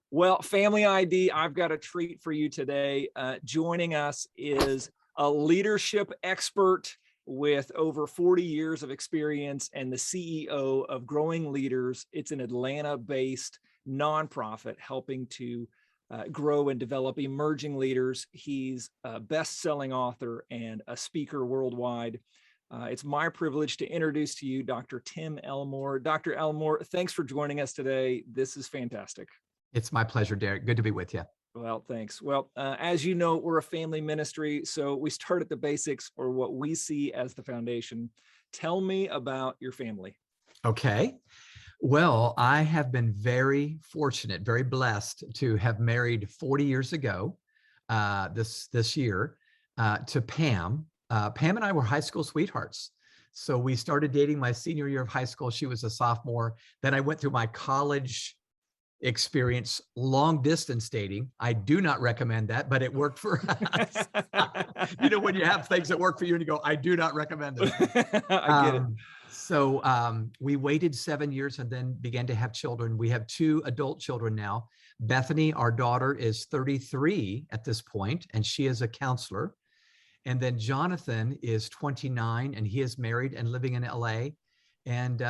Well, Family ID, I've got a treat for you today. Joining us is a leadership expert with over 40 years of experience and the CEO of Growing Leaders. It's an Atlanta-based nonprofit helping to grow and develop emerging leaders. He's a best-selling author and a speaker worldwide. It's my privilege to introduce to you Dr. Tim Elmore. Dr. Elmore, thanks for joining us today. This is fantastic. It's my pleasure, Derek. Good to be with you. Well, thanks. Well, as you know, we're a family ministry, so we start at the basics, or what we see as the foundation. Tell me about your family. Okay. Well, I have been very fortunate, very blessed to have married 40 years ago, this year, to Pam. Pam and I were high school sweethearts. So we started dating my senior year of high school. She was a sophomore. Then I went through my college experience, long distance dating. I do not recommend that, but it worked for us. When you have things that work for you and you go, I do not recommend it. I get it. So we waited 7 years and then began to have children. We have 2 adult children now. Bethany, our daughter, is 33 at this point, and she is a counselor. And then Jonathan is 29, and he is married and living in LA. And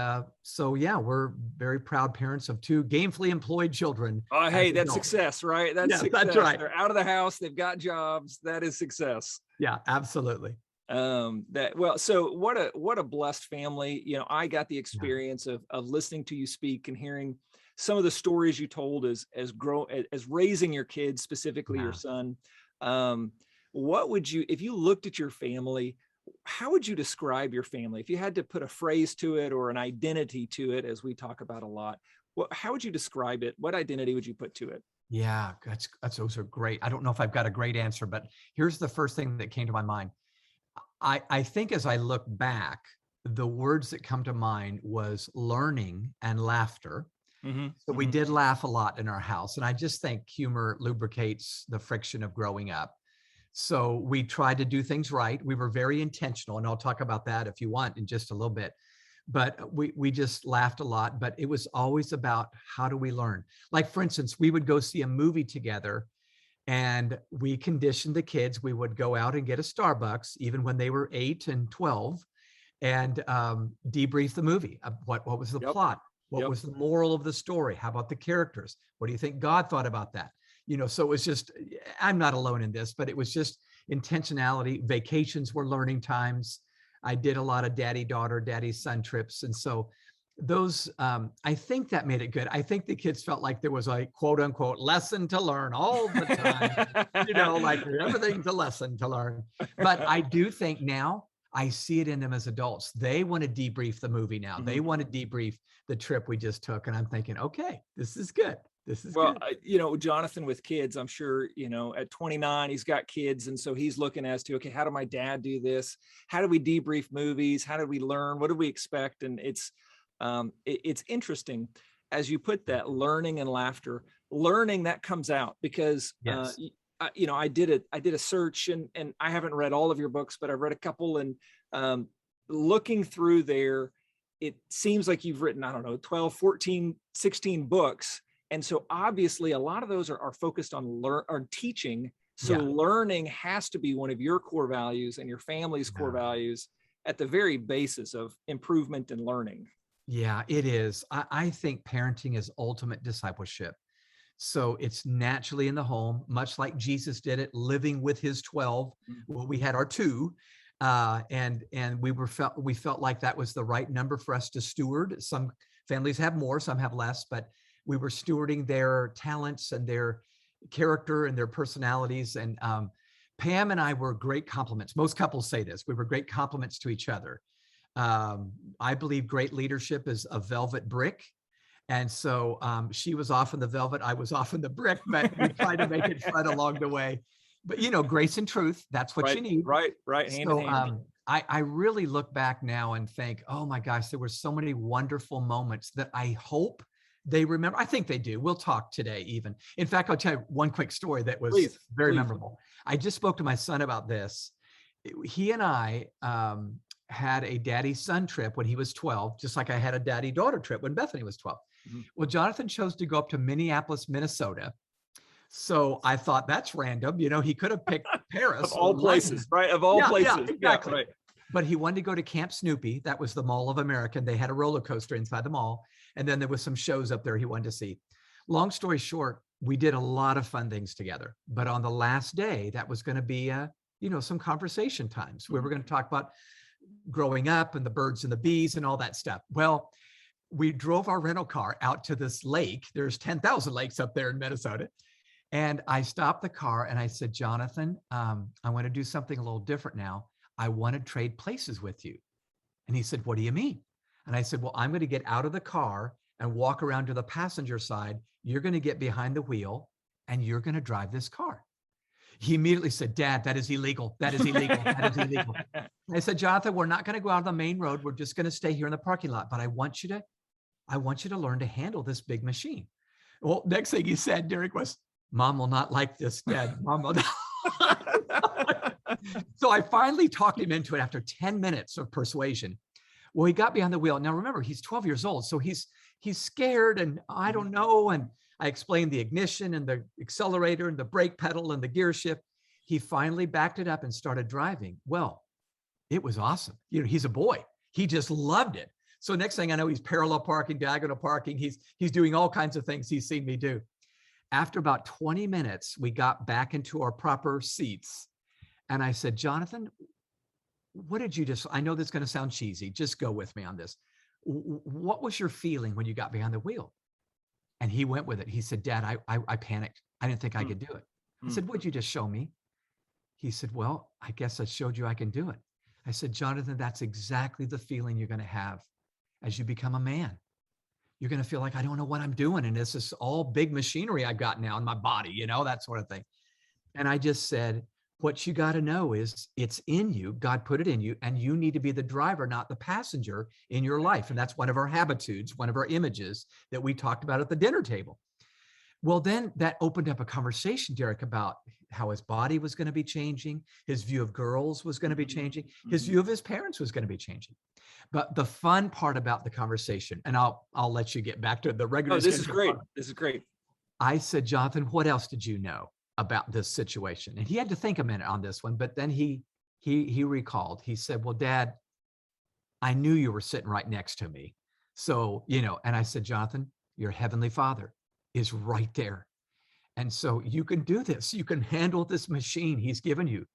so, yeah, we're very proud parents of 2 gainfully employed children. Oh, hey, that's success, right? That's success. That's right. They're out of the house. They've got jobs. That is success. Yeah, absolutely. So what a blessed family. I got the experience of listening to you speak and hearing some of the stories you told as raising your kids, specifically your son. What would you, if you looked at your family, how would you describe your family? If you had to put a phrase to it or an identity to it, as we talk about a lot, how would you describe it? What identity would you put to it? Yeah, those are great. I don't know if I've got a great answer, but here's the first thing that came to my mind. I think as I look back, the words that come to mind was learning and laughter. So we did laugh a lot in our house. And I just think humor lubricates the friction of growing up. So we tried to do things right. We were very intentional, and I'll talk about that if you want in just a little bit. But we just laughed a lot, but it was always about how do we learn? Like, for instance, we would go see a movie together, and we conditioned the kids. We would go out and get a Starbucks, even when they were 8 and 12, and debrief the movie. What was the plot? What was the moral of the story? How about the characters? What do you think God thought about that? So it was just, I'm not alone in this, but it was just intentionality. Vacations were learning times. I did a lot of daddy-daughter, daddy-son trips. And so those, I think that made it good. I think the kids felt like there was a quote unquote lesson to learn all the time, like everything's a lesson to learn. But I do think now I see it in them as adults. They want to debrief the movie now. They want to debrief the trip we just took. And I'm thinking, okay, this is good. Good. Jonathan with kids, I'm sure, at 29, he's got kids. And so he's looking as to, okay, how did my dad do this? How do we debrief movies? How did we learn? What do we expect? And it's interesting as you put that learning and laughter, learning that comes out because, I did a search and I haven't read all of your books, but I've read a couple, and looking through there, it seems like you've written, 12, 14, 16 books. And so obviously a lot of those are focused on teaching. So learning has to be one of your core values and your family's core values at the very basis of improvement and learning. Yeah, it is. I think parenting is ultimate discipleship. So it's naturally in the home, much like Jesus did it, living with his 12. Well, we had our 2. And we felt like that was the right number for us to steward. Some families have more, some have less, but we were stewarding their talents and their character and their personalities. And Pam and I were great complements. Most couples say this. We were great complements to each other. I believe great leadership is a velvet brick. And so she was off in the velvet, I was off in the brick, but we tried to make it fun along the way. But, grace and truth, that's what you need. Right. Hand in hand. I really look back now and think, oh my gosh, there were so many wonderful moments that I hope they remember. I think they do. We'll talk today even. In fact, I'll tell you one quick story that was very memorable. I just spoke to my son about this. He and I had a daddy-son trip when he was 12, just like I had a daddy-daughter trip when Bethany was 12. Mhm. Well, Jonathan chose to go up to Minneapolis, Minnesota. So I thought that's random. He could have picked Of Paris or all London. places, right? Of all Yeah, places. Yeah, exactly. right. But he wanted to go to Camp Snoopy. That was the Mall of America. And they had a roller coaster inside the mall. And then there was some shows up there he wanted to see. Long story short, we did a lot of fun things together. But on the last day, that was going to be, some conversation times. We were going to talk about growing up and the birds and the bees and all that stuff. Well, we drove our rental car out to this lake. There's 10,000 lakes up there in Minnesota. And I stopped the car and I said, Jonathan, I want to do something a little different now. I want to trade places with you. And he said, what do you mean? And I said, well, I'm going to get out of the car and walk around to the passenger side. You're going to get behind the wheel and you're going to drive this car. He immediately said, Dad, that is illegal. That is illegal. That is illegal. I said, Jonathan, we're not going to go out on the main road. We're just going to stay here in the parking lot. But I want you to learn to handle this big machine. Well, next thing he said, Derek, was, Mom will not like this, Dad. Mom will not. So I finally talked him into it after 10 minutes of persuasion. Well, he got behind the wheel. Now, remember, he's 12 years old. So he's scared and I don't know. And I explained the ignition and the accelerator and the brake pedal and the gear shift. He finally backed it up and started driving. Well, it was awesome. He's a boy. He just loved it. So next thing I know, he's parallel parking, diagonal parking. He's doing all kinds of things he's seen me do. After about 20 minutes, we got back into our proper seats. And I said, Jonathan, what did you I know this is going to sound cheesy. Just go with me on this. What was your feeling when you got behind the wheel? And he went with it. He said, Dad, I panicked. I didn't think I could do it. I said, what'd you just show me? He said, well, I guess I showed you I can do it. I said, Jonathan, that's exactly the feeling you're going to have as you become a man. You're going to feel like, I don't know what I'm doing. And this is all big machinery I've got now in my body, that sort of thing. And I just said, what you got to know is it's in you. God put it in you, and you need to be the driver, not the passenger in your life. And that's one of our habitudes, one of our images that we talked about at the dinner table. Well, then that opened up a conversation, Derek, about how his body was going to be changing. His view of girls was going to be changing. His view of his parents was going to be changing. But the fun part about the conversation, and I'll let you get back to the regular. Oh, this is great. This is great. I said, Jonathan, what else did you know about this situation? And he had to think a minute on this one, but then he recalled. He said, well, Dad, I knew you were sitting right next to me. So, and I said, Jonathan, your heavenly Father is right there. And so you can do this. You can handle this machine he's given you.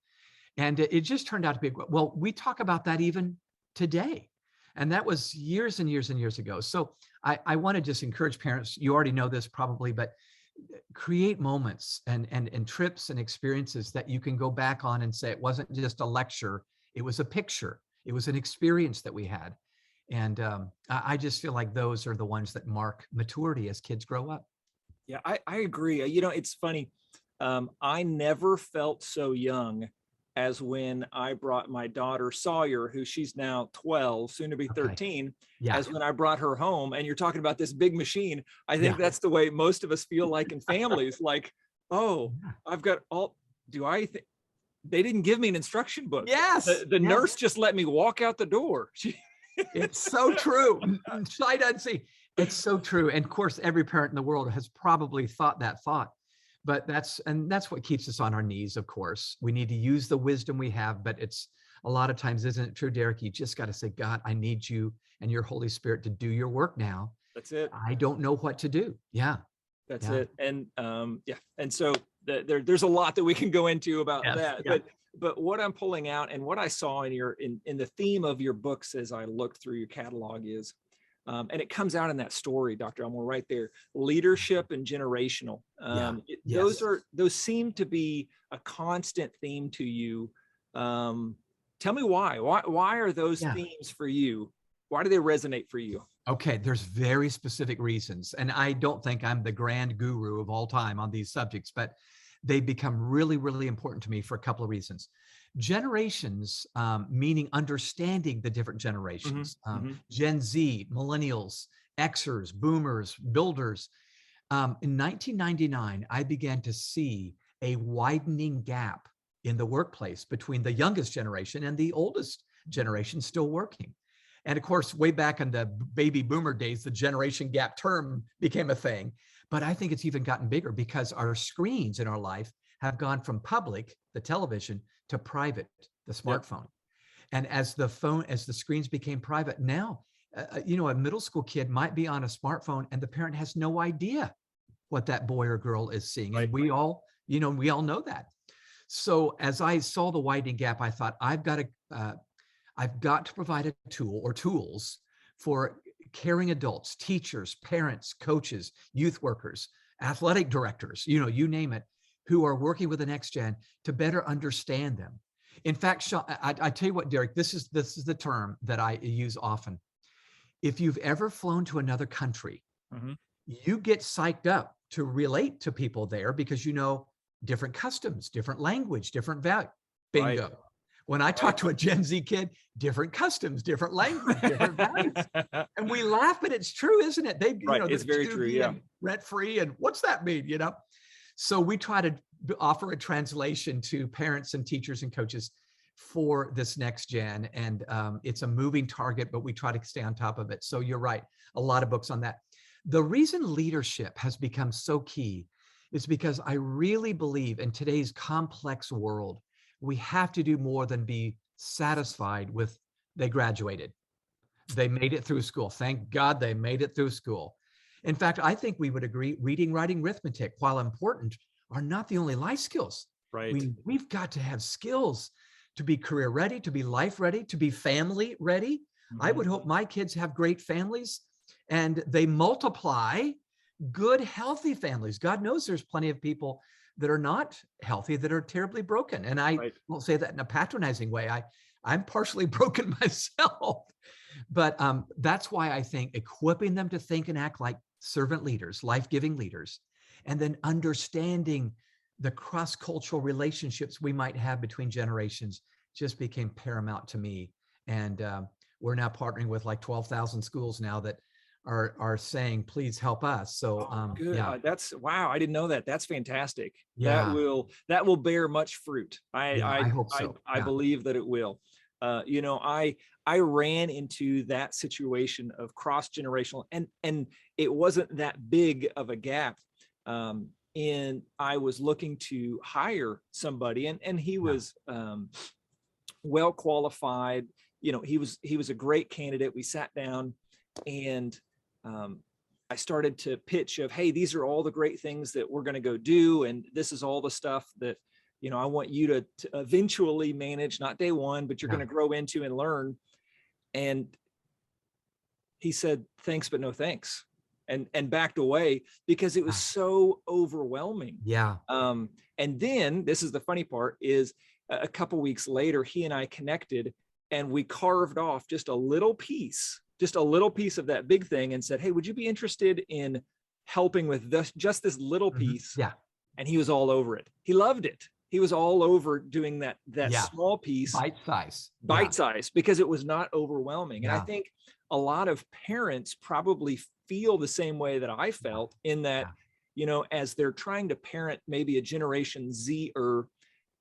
And it just turned out to be, well, we talk about that even today. And that was years and years and years ago. So I want to just encourage parents, you already know this probably, but create moments and trips and experiences that you can go back on and say, it wasn't just a lecture, it was a picture. It was an experience that we had. And I just feel like those are the ones that mark maturity as kids grow up. Yeah, I agree. It's funny. I never felt so young as when I brought my daughter Sawyer, who she's now 12, soon to be 13, as when I brought her home. And you're talking about this big machine. I think that's the way most of us feel like in families, like, oh, I've got they didn't give me an instruction book. Yes. The nurse just let me walk out the door. It's so true. Sight unseen. It's so true. And of course, every parent in the world has probably thought that thought. But that's what keeps us on our knees, of course. We need to use the wisdom we have, but it's a lot of times, isn't it true, Derek? You just got to say, God, I need you and your Holy Spirit to do your work now. That's it. I don't know what to do. Yeah. That's it. And and so there's a lot that we can go into about that. Yeah. But what I'm pulling out and what I saw in the theme of your books as I looked through your catalog is, and it comes out in that story, Dr. Elmore, right there, leadership and generational. Those seem to be a constant theme to you. Tell me why. Why are those themes for you? Why do they resonate for you? Okay, there's very specific reasons. And I don't think I'm the grand guru of all time on these subjects, but they become really, really important to me for a couple of reasons. Generations, meaning understanding the different generations, Gen Z, millennials, Xers, boomers, builders. In 1999, I began to see a widening gap in the workplace between the youngest generation and the oldest generation still working. And of course, way back in the baby boomer days, the generation gap term became a thing. But I think it's even gotten bigger because our screens in our life have gone from public, the television, to private, the smartphone. And as the screens became private, now, a middle school kid might be on a smartphone and the parent has no idea what that boy or girl is seeing. And we all know that. So as I saw the widening gap, I thought I've got to provide a tool or tools for caring adults, teachers, parents, coaches, youth workers, athletic directors, you name it, who are working with the next gen to better understand them. In fact, Sean, I tell you what, Derek, this is the term that I use often. If you've ever flown to another country, you get psyched up to relate to people there because different customs, different language, different value. Bingo. Right. When I talk to a Gen Z kid, different customs, different language, different values. And we laugh, but it's true, isn't it? It's very true, yeah. Rent free, and what's that mean, So we try to offer a translation to parents and teachers and coaches for this next gen. And it's a moving target, but we try to stay on top of it. So you're right, a lot of books on that. The reason leadership has become so key is because I really believe in today's complex world, we have to do more than be satisfied with they graduated. They made it through school. Thank God they made it through school. In fact, I think we would agree reading, writing, arithmetic, while important, are not the only life skills. Right. We've got to have skills to be career ready, to be life ready, to be family ready. I would hope my kids have great families and they multiply good, healthy families. God knows there's plenty of people that are not healthy, that are terribly broken. And I won't say that in a patronizing way. I'm partially broken myself. But that's why I think equipping them to think and act like servant leaders, life-giving leaders, and then understanding the cross-cultural relationships we might have between generations just became paramount to me. And we're now partnering with like 12,000 schools now that are saying, please help us. So good. Yeah. That's wow. I didn't know that. That's fantastic. Yeah. That will bear much fruit. I hope so. I believe that it will. I ran into that situation of cross-generational and it wasn't that big of a gap. And I was looking to hire somebody and he was well qualified. He was a great candidate. We sat down and I started to pitch of, hey, these are all the great things that we're going to go do. And this is all the stuff that, I want you to eventually manage, not day one, but you're going to grow into and learn. And he said, thanks, but no thanks. And backed away because it was so overwhelming. Yeah. And then this is the funny part is a couple weeks later, he and I connected and we carved off just a little piece of that big thing and said, hey, would you be interested in helping with just this little piece? Yeah. And he was all over it. He loved it. He was all over doing that small piece. Bite size, because it was not overwhelming. And I think a lot of parents probably feel the same way that I felt in that, as they're trying to parent maybe a Generation Z-er,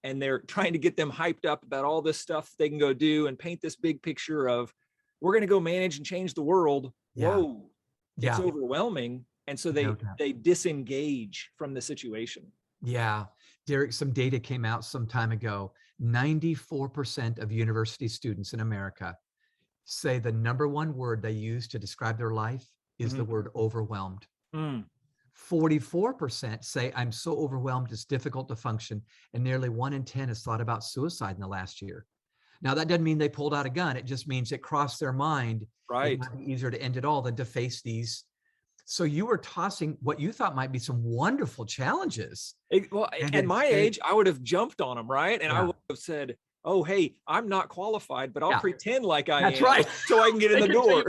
and they're trying to get them hyped up about all this stuff they can go do and paint this big picture of, we're going to go manage and change the world. Whoa, it's overwhelming. And so they disengage from the situation. Yeah. Derek, some data came out some time ago. 94% of university students in America say the number one word they use to describe their life is the word overwhelmed. 44% say, I'm so overwhelmed, it's difficult to function. And nearly 1 in 10 has thought about suicide in the last year. Now, that doesn't mean they pulled out a gun. It just means it crossed their mind. Right. It might be easier to end it all than to face these. So you were tossing what you thought might be some wonderful challenges. At my age, I would have jumped on them, right? And I would have said, oh, hey, I'm not qualified, but I'll pretend like I am. That's right. So I can get in the door.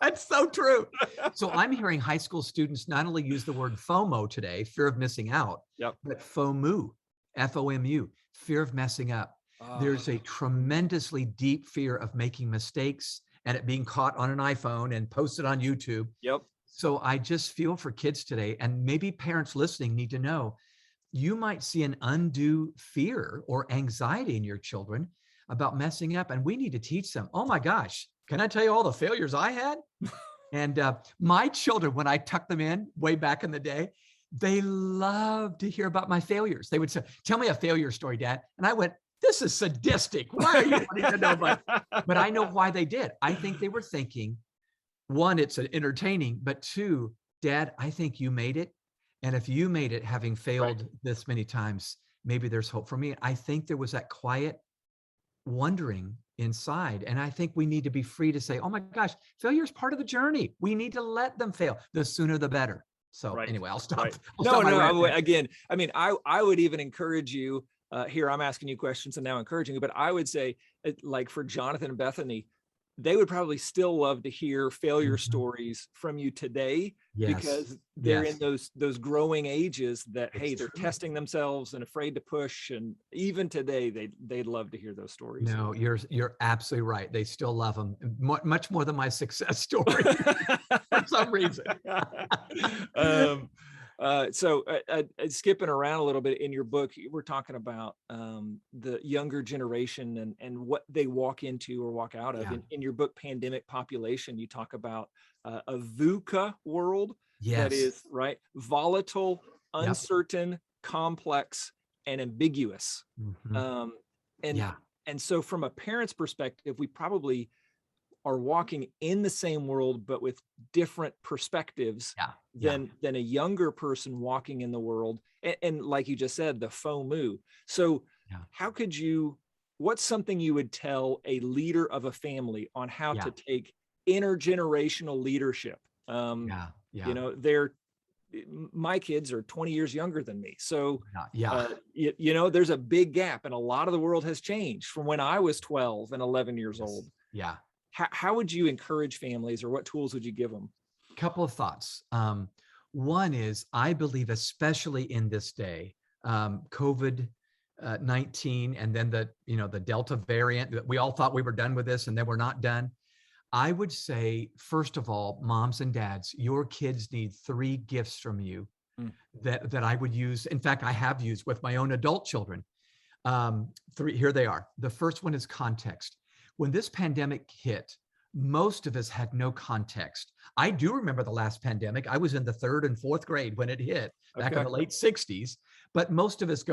That's so true. So I'm hearing high school students not only use the word FOMO today, fear of missing out, but FOMU, FOMU, fear of messing up. There's a tremendously deep fear of making mistakes and it being caught on an iPhone and posted on YouTube. Yep. So I just feel for kids today, and maybe parents listening need to know, you might see an undue fear or anxiety in your children about messing up, and we need to teach them. Oh my gosh, can I tell you all the failures I had? And my children, when I tucked them in way back in the day, they loved to hear about my failures. They would say, tell me a failure story, Dad. And I went, this is sadistic. Why are you wanting to know about it? But I know why they did. I think they were thinking, one, it's entertaining, but two, Dad, I think you made it. And if you made it, having failed this many times, maybe there's hope for me. I think there was that quiet wondering inside. And I think we need to be free to say, oh my gosh, failure is part of the journey. We need to let them fail. The sooner, the better. So anyway, I'll stop. Again, I mean, I would even encourage you here. I'm asking you questions and now encouraging you, but I would say, like for Jonathan and Bethany, they would probably still love to hear failure stories from you today, because they're in those growing ages that, hey, they're testing themselves and afraid to push. And even today, they'd love to hear those stories. No, you're absolutely right. They still love them much more than my success story for some reason. So skipping around a little bit in your book, we're talking about the younger generation and what they walk into or walk out of. In your book, Pandemic Population, you talk about a VUCA world that is volatile, uncertain, complex, and ambiguous. And so from a parent's perspective, we probably are walking in the same world, but with different perspectives than a younger person walking in the world. And like you just said, the FOMO. So what's something you would tell a leader of a family on how to take intergenerational leadership? You know, my kids are 20 years younger than me. So, you know, there's a big gap, and a lot of the world has changed from when I was 12 and 11 years old. How would you encourage families, or what tools would you give them? A couple of thoughts. One is, I believe, especially in this day, COVID-19, and then the Delta variant, that we all thought we were done with this, and then we're not done. I would say, first of all, moms and dads, your kids need 3 gifts from you that I would use. In fact, I have used with my own adult children. 3, here they are. The first one is context. When this pandemic hit, most of us had no context. I do remember the last pandemic. I was in the 3rd and 4th grade when it hit back in the late 60s, but most of us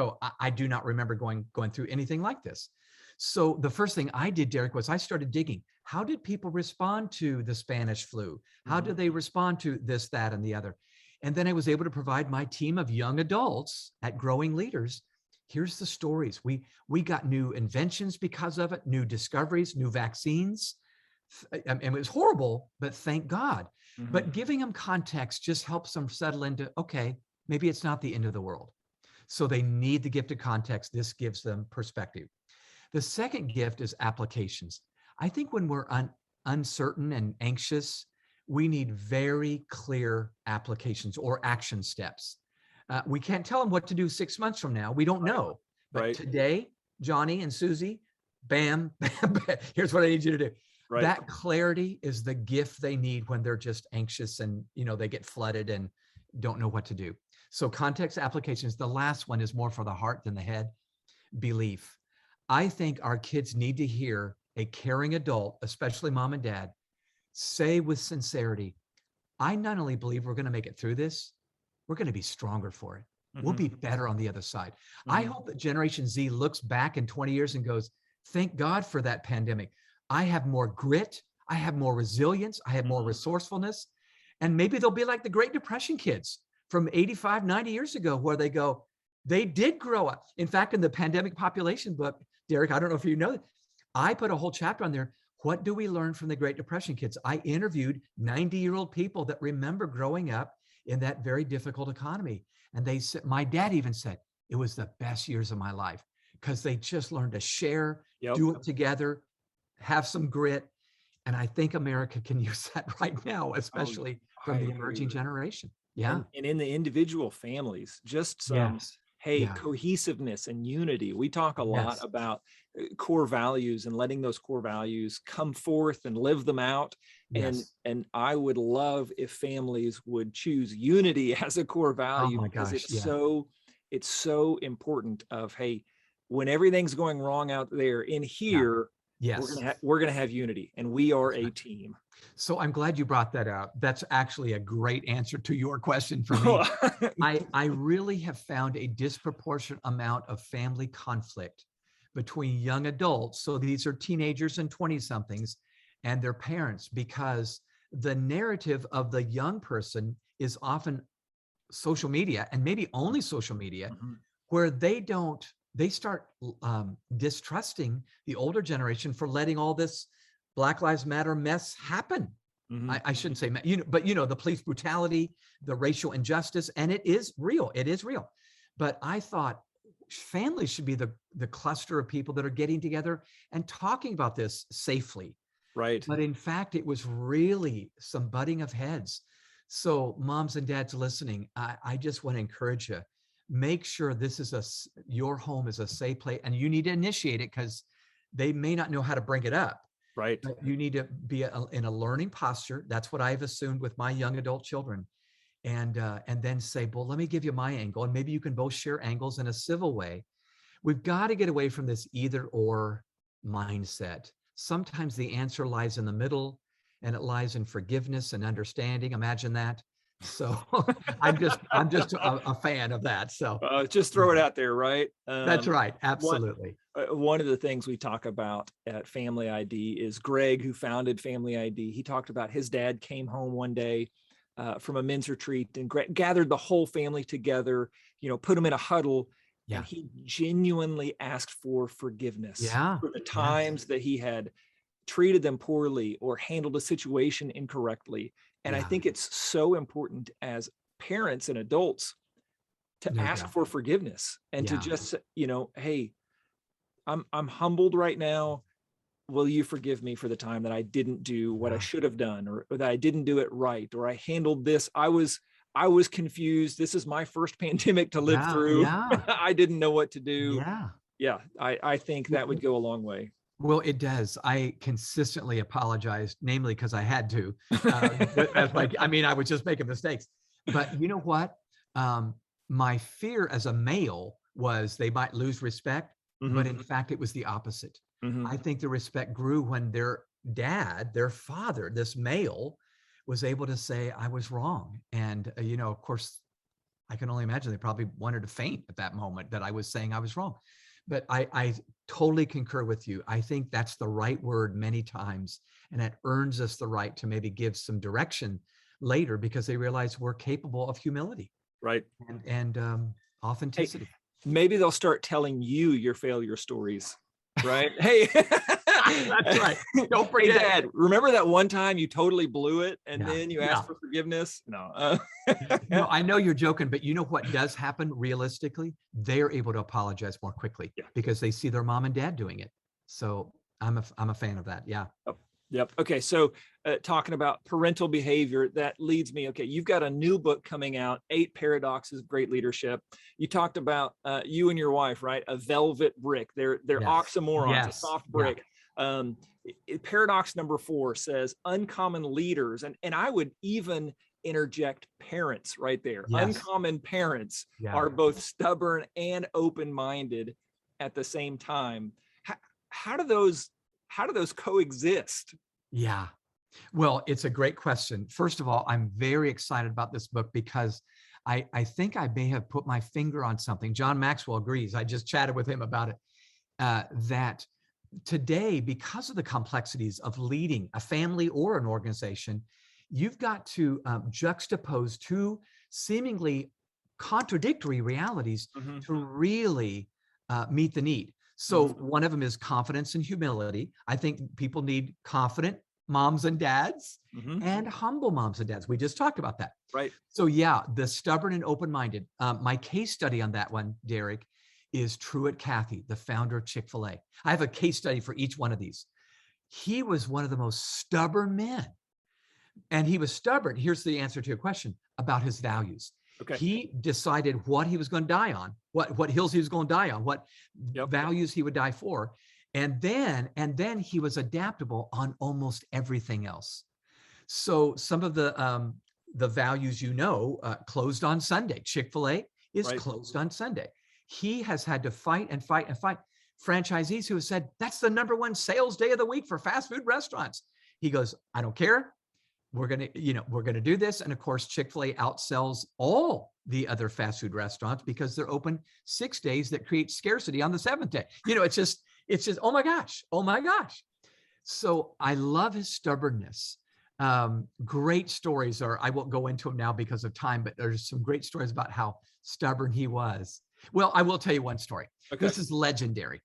I do not remember going through anything like this. So the first thing I did, Derek, was I started digging. How did people respond to the Spanish flu? How did they respond to this, that, and the other? And then I was able to provide my team of young adults at Growing Leaders. Here's the stories. We got new inventions because of it, new discoveries, new vaccines. And it was horrible, but thank God. But giving them context just helps them settle into, okay, maybe it's not the end of the world. So they need the gift of context. This gives them perspective. The second gift is applications. I think when we're uncertain and anxious, we need very clear applications or action steps. We can't tell them what to do 6 months from now. We don't know. But today, Johnny and Susie, bam, bam, bam, here's what I need you to do. That clarity is the gift they need when they're just anxious and, they get flooded and don't know what to do. So context, applications. The last one is more for the heart than the head. Belief. I think our kids need to hear a caring adult, especially mom and dad, say with sincerity, I not only believe we're going to make it through this, we're going to be stronger for it. We'll be better on the other side. I hope that Generation Z looks back in 20 years and goes, thank God for that pandemic. I have more grit. I have more resilience. I have more resourcefulness. And maybe they'll be like the Great Depression kids from 85, 90 years ago, where they go, they did grow up. In fact, in the Pandemic Population book, Derek, I don't know if you know, I put a whole chapter on there. What do we learn from the Great Depression kids? I interviewed 90-year-old people that remember growing up in that very difficult economy. And they said, my dad even said, it was the best years of my life because they just learned to share, do it together, have some grit. And I think America can use that right now, especially from the emerging generation. And in the individual families, just some, cohesiveness and unity. We talk a lot about core values and letting those core values come forth and live them out. And I would love if families would choose unity as a core value, because it's so important of, hey, when everything's going wrong out there, in Yeah. here, Yes. we're gonna have unity, and we are That's a right. team. So I'm glad you brought that out. That's actually a great answer to your question for me. I really have found a disproportionate amount of family conflict between young adults. So these are teenagers and 20 somethings and their parents, because the narrative of the young person is often social media, and maybe only social media, Mhm. where they start distrusting the older generation for letting all this Black Lives Matter mess happen. Mhm. I shouldn't say, but the police brutality, the racial injustice, and it is real. It is real. But I thought families should be the cluster of people that are getting together and talking about this safely. Right. But in fact, it was really some butting of heads. So moms and dads listening, I just want to encourage you, make sure this is your home is a safe place, and you need to initiate it, because they may not know how to bring it up. Right. But you need to be in a learning posture. That's what I've assumed with my young adult children. And then say, well, let me give you my angle, and maybe you can both share angles in a civil way. We've got to get away from this either or mindset. Sometimes the answer lies in the middle, and it lies in forgiveness and understanding. Imagine that. So I'm just a fan of that. So Just throw it out there, right? that's right. One Absolutely. one of the things we talk about at Family ID is Greg, who founded Family ID. He talked about his dad came home one day from a men's retreat and gathered the whole family together, put them in a huddle, and Yeah. he genuinely asked for forgiveness Yeah. for the Yes. times that he had treated them poorly or handled a situation incorrectly. And I Yeah. think it's so important as parents and adults to No ask doubt. for forgiveness and to Yeah. just, hey, I'm humbled right now. Will you forgive me for the time that I didn't do what I Yeah. should have done, or that I didn't do it right, or I handled this? I was confused. This is my first pandemic to live Yeah. through. Yeah. I didn't know what to do. Yeah. Yeah, I think that would go a long way. Well, it does. I consistently apologized, namely because I had to. As like, I mean, I was just making mistakes. But you know what? Um, my fear as a male was they might lose respect, but Mhm, in fact, it was the opposite. mhm. I think the respect grew when their dad, their father, this male, was able to say, I was wrong. And, of course, I can only imagine they probably wanted to faint at that moment that I was saying I was wrong. But I totally concur with you. I think that's the right word many times, and it earns us the right to maybe give some direction later, because they realize we're capable of humility Right. and Hey, authenticity. maybe they'll start telling you your failure stories, right? Hey, That's right. Don't hey, forget. Dad, remember that one time you totally blew it and Yeah. then you Yeah. asked for forgiveness? No. No, I know you're joking, but you know what does happen realistically? They're able to apologize more quickly Yeah. because they see their mom and dad doing it. So I'm a fan of that. Yeah. Oh, yep. Okay. So, talking about parental behavior, that leads me. Okay, you've got a new book coming out, 8 Paradoxes of Great Leadership. You talked about you and your wife, right? A velvet brick. They're Yes. oxymorons, a Yes. soft Yeah. brick. Paradox number 4 says uncommon leaders, and I would even interject parents right there. Yes. Uncommon parents Yeah. are both stubborn and open-minded at the same time. How, how do those coexist? Yeah. Well, it's a great question. First of all, I'm very excited about this book because I think I may have put my finger on something. John Maxwell agrees. I just chatted with him about it. That today, because of the complexities of leading a family or an organization, you've got to juxtapose two seemingly contradictory realities Mhm. to really meet the need. So Mhm. one of them is confidence and humility. I think people need confident moms and dads Mhm. and humble moms and dads. We just talked about that. Right. So yeah, the stubborn and open-minded. My case study on that one, Derek, is Truett Cathy, the founder of Chick-fil-A. I have a case study for each one of these. He was one of the most stubborn men. And he was stubborn. Here's the answer to your question about his values. Okay. He decided what he was going to die on, what hills he was going to die on, what Yep. values he would die for. And then he was adaptable on almost everything else. So some of the values, closed on Sunday. Chick-fil-A is Right. closed on Sunday. He has had to fight and fight and fight franchisees who have said, that's the #1 sales day of the week for fast food restaurants. He goes, I don't care. We're going to do this. And of course, Chick-fil-A outsells all the other fast food restaurants because they're open 6 days that create scarcity on the 7th day. It's just, oh my gosh. Oh my gosh. So I love his stubbornness. Great stories I won't go into them now because of time, but there's some great stories about how stubborn he was. Well, I will tell you one story. Okay. This is legendary.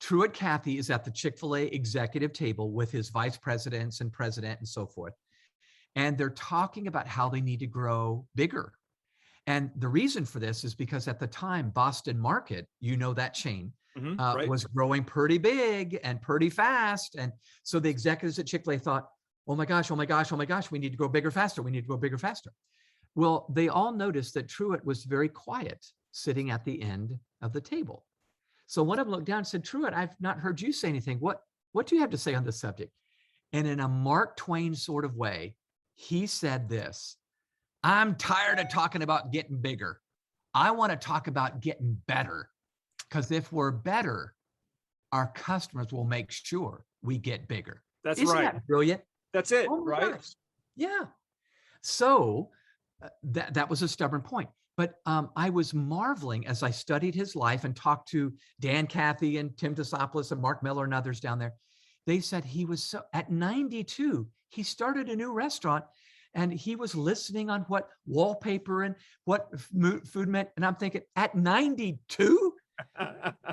Truett Cathy is at the Chick-fil-A executive table with his vice presidents and president and so forth. And they're talking about how they need to grow bigger. And the reason for this is because at the time, Boston Market, that chain, right, was growing pretty big and pretty fast. And so the executives at Chick-fil-A thought, oh my gosh, we need to grow bigger, faster. We need to grow bigger, faster. Well, they all noticed that Truett was very quiet sitting at the end of the table. So one of them looked down and said, Truett, I've not heard you say anything. What do you have to say on this subject? And in a Mark Twain sort of way, he said this, I'm tired of talking about getting bigger. I want to talk about getting better, because if we're better, our customers will make sure we get bigger. That's Isn't right. That brilliant? That's it, oh right? Gosh. Yeah. So that was a stubborn point. But I was marveling as I studied his life and talked to Dan Cathy and Tim Tosopoulos and Mark Miller and others down there. They said he was at 92, he started a new restaurant and he was listening on what wallpaper and what food meant. And I'm thinking, at 92?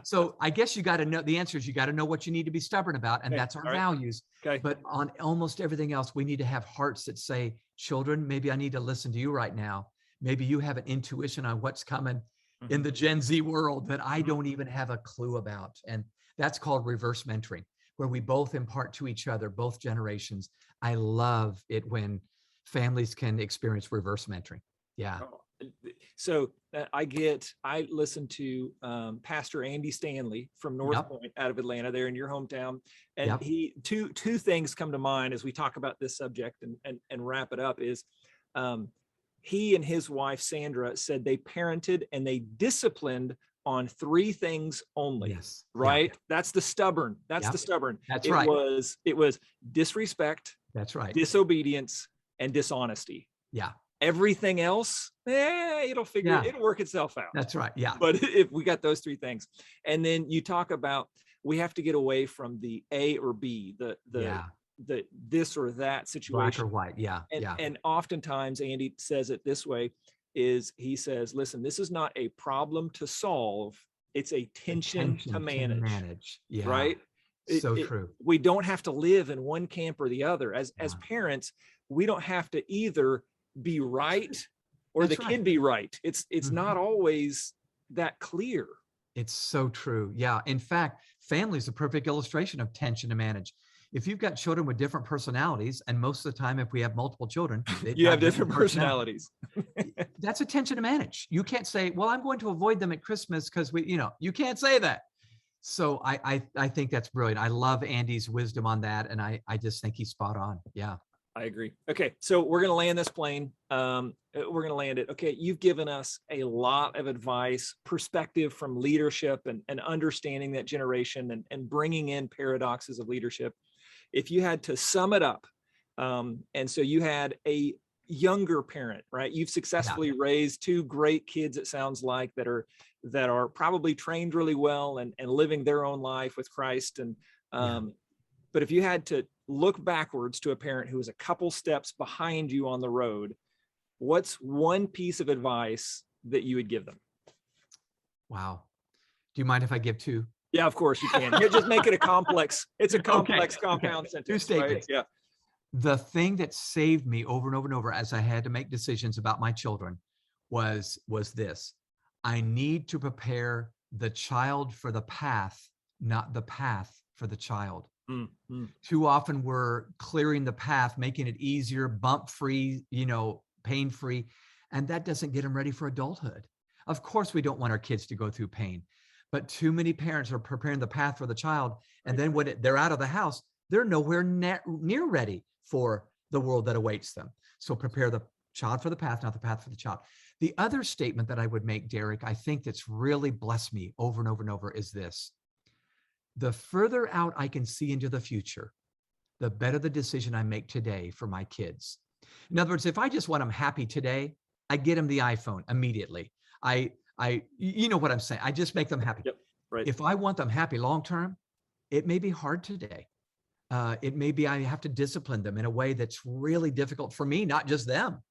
So I guess you got to know, the answer is you got to know what you need to be stubborn about. And that's our values. Okay. But on almost everything else, we need to have hearts that say, children, maybe I need to listen to you right now. Maybe you have an intuition on what's coming in the Gen Z world that I don't even have a clue about. And that's called reverse mentoring, where we both impart to each other, both generations. I love it when families can experience reverse mentoring. Yeah. So I listen to Pastor Andy Stanley from North Point out of Atlanta, there in your hometown. And he, two things come to mind as we talk about this subject and wrap it up is, he and his wife, Sandra, said they parented and they disciplined on 3 things only. Yes. Right. That's the stubborn. That's the stubborn. That's right. It was disrespect. That's right. Disobedience and dishonesty. Yeah. Everything else, it'll work itself out. That's right. Yeah. But if we got those 3 things, and then you talk about, we have to get away from the A or B, the this or that situation. Black or white. Yeah. And oftentimes Andy says it this way, is he says, listen, this is not a problem to solve. It's a tension to manage. Yeah. Right. True. We We don't have to live in one camp or the other. As parents, we don't have to either be right or the kid be right. It's not always that clear. It's so true. Yeah. In fact, family is a perfect illustration of tension to manage. If you've got children with different personalities, and most of the time, if we have multiple children, you have different personalities. That's a tension to manage. You can't say, well, I'm going to avoid them at Christmas because you can't say that. So I think that's brilliant. I love Andy's wisdom on that. And I just think he's spot on. Yeah. I agree. Okay. So we're going to land this plane. We're going to land it. Okay. You've given us a lot of advice, perspective from leadership and understanding that generation and bringing in paradoxes of leadership. If you had to sum it up, and so you had a younger parent, right? You've successfully raised 2 great kids, it sounds like, that are probably trained really well and living their own life with Christ. And but if you had to look backwards to a parent who was a couple steps behind you on the road, what's one piece of advice that you would give them? Wow. Do you mind if I give 2? Yeah, of course you can. Just make it a complex. It's a complex compound sentence. 2 statements. Right? Yeah. The thing that saved me over and over and over as I had to make decisions about my children was this. I need to prepare the child for the path, not the path for the child. Mm-hmm. Too often we're clearing the path, making it easier, bump-free, pain-free, and that doesn't get them ready for adulthood. Of course, we don't want our kids to go through pain, but too many parents are preparing the path for the child, and then when they're out of the house, they're nowhere near ready for the world that awaits them. So prepare the Child for the path, not the path for the child. The other statement that I would make, Derek, I think that's really blessed me over and over and over is this: the further out I can see into the future, the better the decision I make today for my kids. In other words, if I just want them happy today, I get them the iPhone immediately. You know what I'm saying? I just make them happy. Yep. Right. If I want them happy long-term, it may be hard today. It may be I have to discipline them in a way that's really difficult for me, not just them.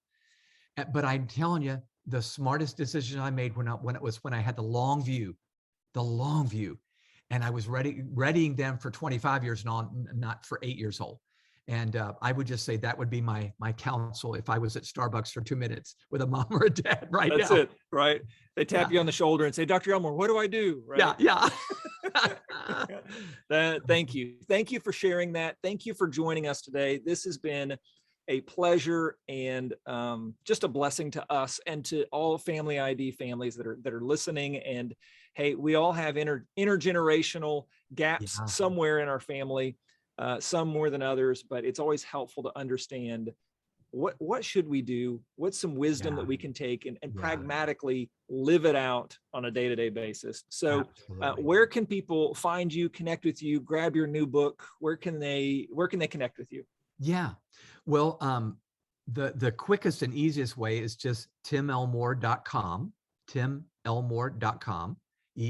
But I'm telling you, the smartest decision I made when I had the long view, and I was readying them for 25 years and on, not for 8 years old. And I would just say that would be my counsel if I was at Starbucks for 2 minutes with a mom or a dad right That's now. it, right? They tap you on the shoulder and say, Dr. Elmore, what do I do? Right? Yeah. Thank you. Thank you for sharing that. Thank you for joining us today. This has been a pleasure and just a blessing to us and to all Family ID families that are listening. And hey, we all have intergenerational gaps somewhere in our family, some more than others, but it's always helpful to understand what should we do? What's some wisdom that we can take and pragmatically live it out on a day-to-day basis. So where can people find you, connect with you, grab your new book? Where can they connect with you? Yeah. Well, the quickest and easiest way is just timelmore.com, timelmore.com.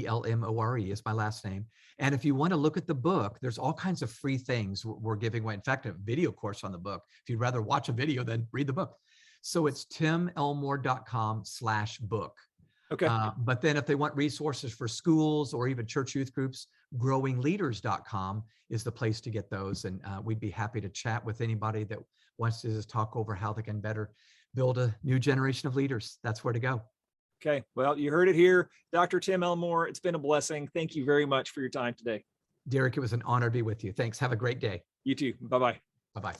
Elmore is my last name. And if you want to look at the book, there's all kinds of free things we're giving away. In fact, a video course on the book, if you'd rather watch a video than read the book. So it's timelmore.com/book. Okay. But then if they want resources for schools or even church youth groups, growingleaders.com is the place to get those. And we'd be happy to chat with anybody that wants to just talk over how they can better build a new generation of leaders. That's where to go. Okay. Well, you heard it here. Dr. Tim Elmore, it's been a blessing. Thank you very much for your time today. Derek, it was an honor to be with you. Thanks. Have a great day. You too. Bye-bye. Bye-bye.